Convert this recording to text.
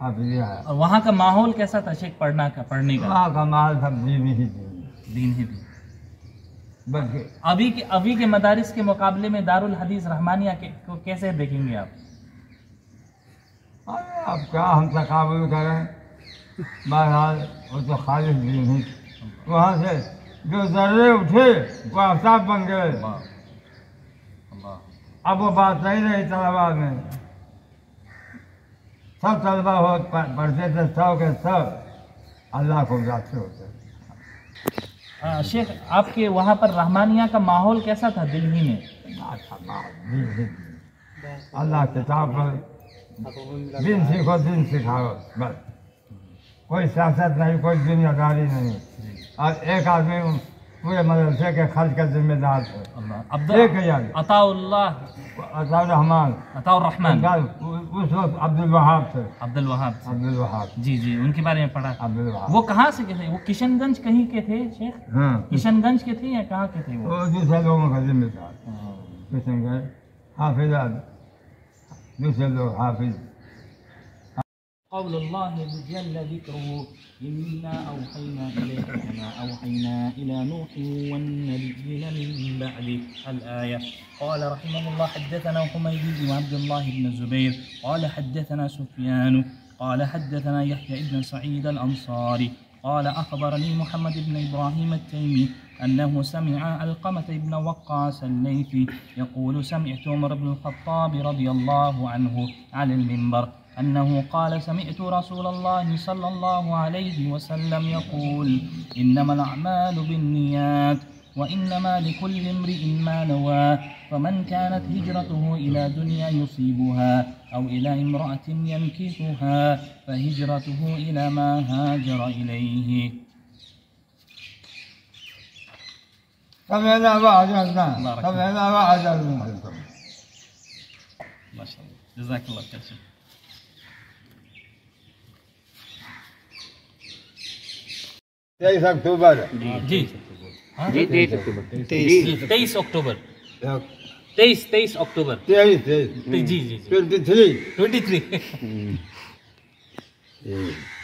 हाफिज है। और वहाँ का माहौल कैसा था शेख पढ़ने का? वहाँ का माहौल सब दीन ही दीन ही दीन। बल्कि अभी के मदारिस के मुकाबले में दारुल हदीस रहमानिया को कैसे देखेंगे आप? अरे अब क्या हम तकाबुल करें, बहरहाल वो तो खालिद दीन ही। वहाँ से जो जर्रे उठे वो आफ्ताब बन गए। अब वो बात नहीं रही तलबा में, सब तलबा हो पढ़ते थे, सब के सब अल्लाह को जाते होते। शेख आपके वहाँ पर रहमानिया का माहौल कैसा था दिल्ली में? अल्लाह किताब पर दिन सीखो दिन सिखाओ बस, कोई सियासत नहीं, कोई दुनियादारी नहीं। और एक आदमी पूरे मदरसे के खर्च का जिम्मेदार थे, एक अताउर रहमान उस वक्त अब्दुल वहाब थे। अब्दुल वहाब जी जी, उनके बारे में पढ़ा। अब्दुल वहाब वो कहाँ से के थे? वो किशनगंज कहीं के थे शेख? हाँ, किशनगंज के थे या कहाँ के थे? वो दूसरे लोगों का जिम्मेदार किशनगंज हाफिज, दूसरे लोग हाफिज। क़ौलुल्लाह जल्ल ज़िक्रुहु इन्ना औहयना इलैका कमा औहयना इला नूह वन्नबिय्यीन मिन बअदि अल-आया। क़ाल रहिमहुल्लाह हद्दथना हुमैद बिन अब्दुल्लाह बिन ज़ुबैर क़ाल हद्दथना सुफ़यान क़ाल हद्दथना यहया इब्न सईद अल-अंसारी क़ाल अख़बरनी मुहम्मद इब्न इब्राहीम अत-तैमी अन्नहु समिअ अलक़मह इब्न वक़्क़ास अल-लैथी यक़ूलु समिअतु उमर इब्न अल-ख़त्ताब रज़ियल्लाहु अन्हु अलल मिंबर अन्नहु क़ाल समिअतु रसूलल्लाहि सल्लल्लाहु अलैहि वसल्लम यक़ूल इन्नमल अअमालु बिन्नियात व इन्नमा लिकुल्लि इम्रिइन मा नवा फमन कानत हिजरतुहु इला दुनिया युसीबुहा औ इला इम्रअतिन यनकिहुहा फहिजरतुहु इला मा हाजर इलैहि। समेना व अजरना, समेना व अजरना। माशाअल्लाह, जज़ाकल्लाह खैर। 23 अक्टूबर जी जी 23 अक्टूबर 23 अक्टूबर 23 अक्टूबर जी जी 23 23